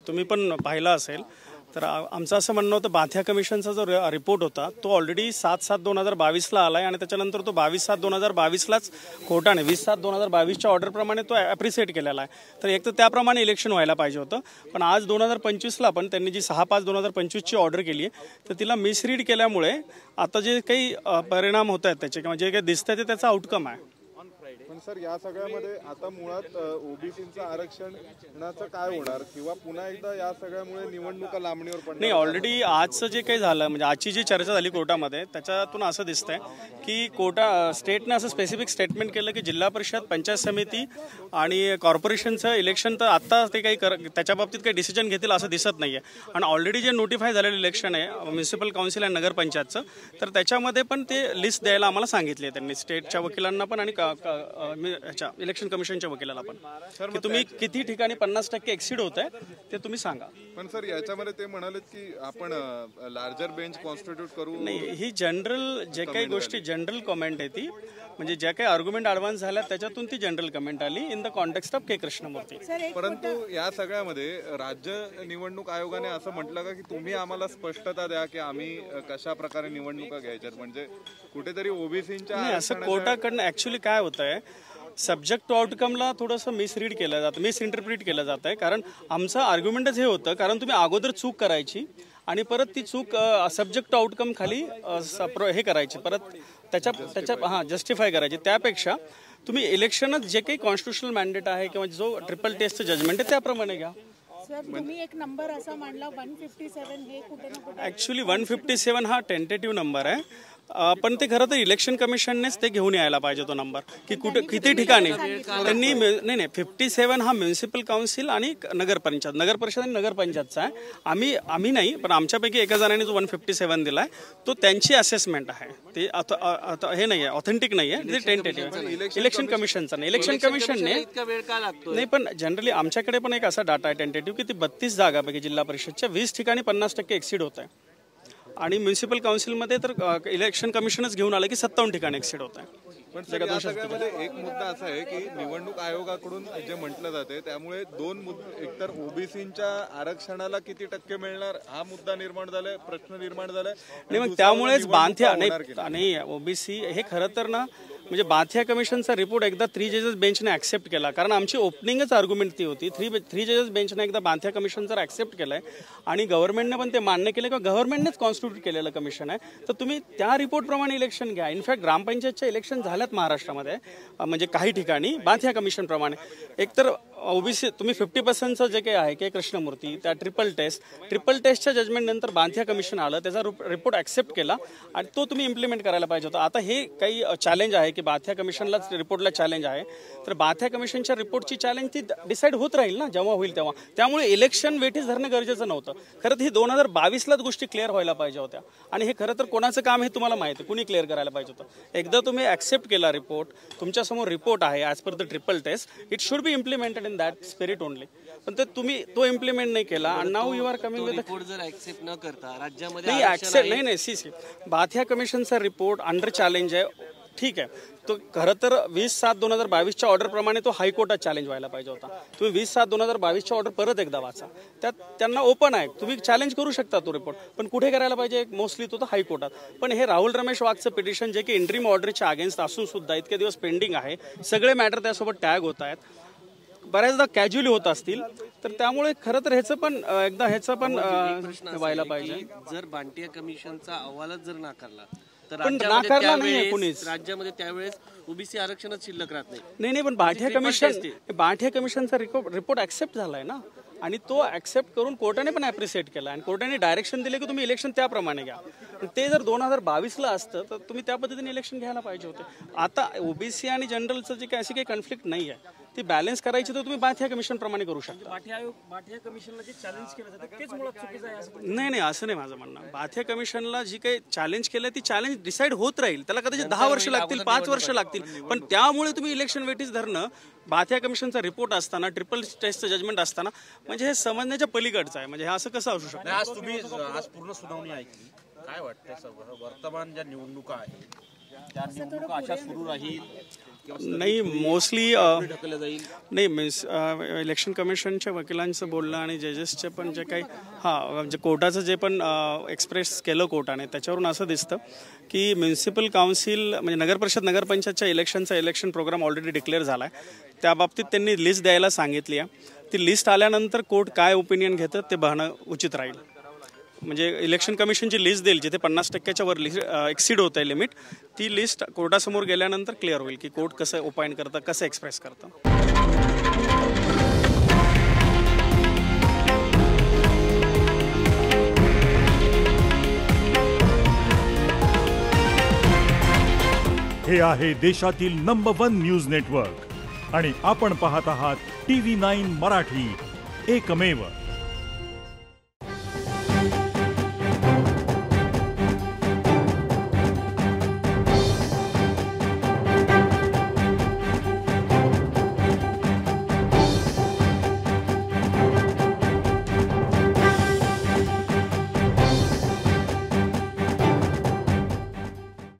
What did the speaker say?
तुम्ही पण पाहिला असेल तर आमचं असं म्हणणं होतं बाथिया कमिशनचा जो रिपोर्ट होता तो ऑलरेडी 7/7/2022ला आला आहे आणि त्याच्यानंतर तो 22/7/2022लाच कोर्टाने 20/7/2022च्या ऑर्डरप्रमाणे तो ॲप्रिसिएट केलेला आहे. तर एक तर त्याप्रमाणे इलेक्शन व्हायला पाहिजे होतं, पण आज 2025ला पण त्यांनी जी 6/5/2025ची ऑर्डर केली आहे तर तिला मिसरीड केल्यामुळे आता जे काही परिणाम होत आहेत त्याचे किंवा जे काही दिसतंय ते त्याचा आउटकम आहे. पण सर या सगळ्यामध्ये आता मुळात ओबीसीचं आरक्षणाचं काय होणार किंवा पुन्हा एकदा या सगळ्यामुळे निवडणुका लांबणीवर पडणार? नाही, ऑलरेडी आजचं जे काही झालं म्हणजे आजची जी चर्चा झाली कोर्टामध्ये त्याच्यातून असं दिसतंय की स्टेटने असं स्पेसिफिक स्टेटमेंट केलं की जिल्हा परिषद, पंचायत समिती आणि कॉर्पोरेशनचं इलेक्शन तर आत्ता ते काही त्याच्या बाबतीत काही डिसिजन घेतील असं दिसत नाहीये. आणि ऑलरेडी जे नोटिफाय झालेलं इलेक्शन आहे म्युन्सिपल काउन्सिल आणि नगरपंचायतचं, तर त्याच्यामध्ये पण ते लिस्ट द्यायला आम्हाला सांगितली आहे त्यांनी, स्टेटच्या वकिलांना पण आणि इलेक्शन कमिशनच्या वकिलाला पण, की तुम्ही किती ठिकाणी 50% एक्सीड होत आहे ते तुम्ही सांगा. पण सर याच्यामध्ये ते म्हणाले की आपण लार्जर बेंच कॉन्स्टिट्यूट करू. नाही, ही जनरल जे काही गोष्टी जनरल कमेंट आहे ती, म्हणजे ज्या काही आर्ग्युमेंट ॲडव्हान्स झाल्या त्याच्यातून ती जनरल कमेंट आली इन द कॉन्टेक्स्ट ऑफ के कृष्णमूर्ती. परंतु या सगळ्यामध्ये राज्य निवडणूक आयोगाने असं म्हटलं का की तुम्ही आम्हाला स्पष्टता द्या की आम्ही कशा प्रकारे निवडणुका घ्यायच्यात, म्हणजे कुठेतरी ओबीसीच्या असं कोर्टाकडनं ऍक्च्युली काय होत आहे, सब्जेक्ट टू आउटकमला थोडंसं मिसरीड केलं जातं, मिसइंटरप्रिट केलं जात आहे. कारण आमचं आर्ग्युमेंटच हे होतं, कारण तुम्ही अगोदर चूक करायची आणि परत ती चूक सब्जेक्ट टू आउटकम खाली हे करायची, परत त्याच्या जस्टिफाय करायची. त्यापेक्षा तुम्ही इलेक्शनच जे काही कॉन्स्टिट्युशनल मॅन्डेट आहे किंवा जो ट्रिपल टेस्टचं जजमेंट आहे त्याप्रमाणे घ्या. सर तुम्ही एक नंबर असा मांडला 157, हे कुठे ना कुठे ऍक्च्युली 157 हा टेंटेटिव्ह नंबर आहे, पण ते खरं तर इलेक्शन कमिशननेच ते घेऊन यायला पाहिजे तो नंबर की कुठे किती ठिकाणी त्यांनी. नाही 57 हा म्युन्सिपल काउन्सिल आणि नगर परिषद आणि नगरपंचायतचा आहे. आम्ही नाही, पण आमच्यापैकी एका जणांनी जो 157 दिलाय तो त्यांची असेसमेंट आहे, ते हे नाही आहे, ऑथेंटिक नाही आहे, ते टेंटेटिव्ह. इलेक्शन कमिशनचा नाही, इलेक्शन कमिशनने नाही, पण जनरली आमच्याकडे पण एक असा डाटा आहे टेंटेटिव्ह की ती 32 जागापैकी जिल्हा परिषदच्या 20 ठिकाणी 50% एक्सीड होत आहे आणि म्युन्सिपल काउन्सिलमध्ये तर इलेक्शन कमिशनच घेऊन आलं की 57 ठिकाणी एक्सीड होत आहे. पण सगळ्यामध्ये एक मुद्दा असा आहे की निवडणूक आयोगाकडून जे म्हटलं जाते त्यामुळे दोन मुद्दे, एकतर ओबीसीच्या आरक्षणाला किती टक्के मिळणार हा मुद्दा निर्माण झालाय, प्रश्न निर्माण झालाय. नाही, मग त्यामुळेच बांथिया नाही ओबीसी हे खरं तर ना, म्हणजे बाथिया कमिशनचा रिपोर्ट एकदा 3 जजेस बेंचने ऍक्सेप्ट केला, कारण आमची ओपनिंगच आर्ग्युमेंट ती होती. 3 जजेस बेंचने एकदा बाथिया कमिशन जर ऍक्सेप्ट केलंय आणि गव्हर्नमेंटने पण ते मान्य केलं किंवा गव्हर्नमेंटनेच कॉन्स्टिट्यूट केलेलं कमिशन आहे, तर तुम्ही त्या रिपोर्टप्रमाणे इलेक्शन घ्या. इनफॅक्ट ग्रामपंचायतच्या इलेक्शन झाल्यात महाराष्ट्रामध्ये, म्हणजे काही ठिकाणी बाथिया कमिशन प्रमाणे. एकतर ओबीसी तुम्ही 50%चं जे काही आहे की कृष्णमूर्ती, त्या ट्रिपल टेस्टच्या जजमेंट नंतर बाथिया कमिशन आलं, त्याचा रिपोर्ट ऍक्सेप्ट केला आणि तो तुम्ही इम्प्लिमेंट करायला पाहिजे होता. आता हे काही चॅलेंज आहे की बाथिया कमिशनलाच रिपोर्टला चॅलेंज आहे, तर बाथिया कमिशनच्या रिपोर्टची चॅलेंज ती डिसाईड होत राहील ना जेव्हा होईल तेव्हा. त्यामुळे इलेक्शन वेटीस धरणं गरजेचं नव्हतं. खरं तर ही 2022लाच गोष्टी क्लिअर व्हायला पाहिजे होत्या आणि हे खरं तर कोणाचं काम हे तुम्हाला माहिती आहे, कुणी क्लिअर करायला पाहिजे होतं. एकदा तुम्ही ऍक्सेप्ट केला रिपोर्ट, तुमच्यासमोर रिपोर्ट आहे as per the triple test, it should be implemented in that spirit only. पण ते तुम्ही तो इम्प्लिमेंट नाही केला आणि now you are coming with report जर ऍक्सेप्ट न करता राज्यामध्ये नाही ऍक्सेप्ट नाही सी बाथिया कमिशनचा रिपोर्ट अंडर चॅलेंज आहे, ठीक आहे. तो खरं तर 20/7/2022च्या ऑर्डर प्रमाणे तो हायकोर्टात चॅलेंज व्हायला पाहिजे होता. तुम्ही 20/7/2022च्या ऑर्डर परत एकदा वाचा, त्यात त्यांना ओपन आहे, तुम्ही चॅलेंज करू शकता तो रिपोर्ट, पण कुठे करायला पाहिजे मोस्टली तो हायकोर्टात. पण हे राहुल रमेश वाघचं पिटिशन जे की इंट्रीम ऑर्डरच्या अगेन्स्ट असून सुद्धा इतके दिवस पेंडिंग आहे, सगळे मॅटर त्यासोबत टॅग होत आहेत, बऱ्याचदा कॅज्युअली होत असतील, तर त्यामुळे खरं तर ह्याचं पण व्हायला पाहिजे. जर बांटिया कमिशनचा अहवालच जर नाकारला तर राज्यामध्ये त्यावेळेस ओबीसी आरक्षणच शिल्लक राहत नाही. पण बांटिया कमिशनचा रिपोर्ट ऍक्सेप्ट झालाय ना, आणि तो ऍक्सेप्ट करून कोर्टाने पण ऍप्रिशिएट केला आणि कोर्टाने डायरेक्शन दिले की तुम्ही इलेक्शन त्याप्रमाणे घ्या. ते जर 2022ला असतं तर तुम्ही त्या पद्धतीने इलेक्शन घ्यायला पाहिजे होते. आता ओबीसी आणि जनरलचं जे काही अशी काही कन्फ्लिक्ट नाही आहे, ती बॅलन्स करायची तर तुम्ही बाथिया कमिशन प्रमाणे करू शकता. बाथिया कमिशनला जे चॅलेंज केलं जातं तेच मुळात चुकीचं आहे असं नाही असं नाही माझं म्हणणं. बाथिया कमिशनला जी काही चॅलेंज केलं ती चॅलेंज डिसाईड होत राहील, त्याला कदाचित 10 वर्ष लागतील, 5 वर्ष लागतील, पण त्यामुळे तुम्ही इलेक्शन वेटीस धरणं बाथिया कमिशनचा रिपोर्ट असताना, ट्रिपल टेस्टचं जजमेंट असताना, म्हणजे हे समजण्याच्या पलीकडचं आहे. म्हणजे हे असं कसं असू शकतं. आज पूर्ण सुनावणी ऐकली, काय वाटतंय वर्तमान ज्या निवडणुका आहेत अशा सुरू राहील नाही मोस्टली ढकललं जाईल? नाही मीन्स इलेक्शन कमिशनच्या वकिलांचं बोलणं आणि जजेसचे पण जे काही म्हणजे कोर्टाचं जे पण एक्सप्रेस केलं कोर्टाने त्याच्यावरून असं दिसतं की म्युन्सिपल काउन्सिल म्हणजे नगरपरिषद नगरपंचायतच्या इलेक्शन प्रोग्राम ऑलरेडी डिक्लेअर झाला आहे. त्या बाबतीत त्यांनी लिस्ट द्यायला सांगितली आहे. ती लिस्ट आल्यानंतर कोर्ट काय ओपिनियन घेतं ते पाहणं उचित राहील. म्हणजे इलेक्शन कमिशनची लिस्ट देईल जिथे 50% वर एक्सीड होत आहे लिमिट, ती लिस्ट कोर्टासमोर गेल्यानंतर क्लिअर होईल की कोर्ट कसं ओपाइन करतं, कसं एक्सप्रेस करतं. हे आहे देशातील नंबर 1 न्यूज नेटवर्क आणि आपण पाहत आहात TV9 मराठी, एकमेव.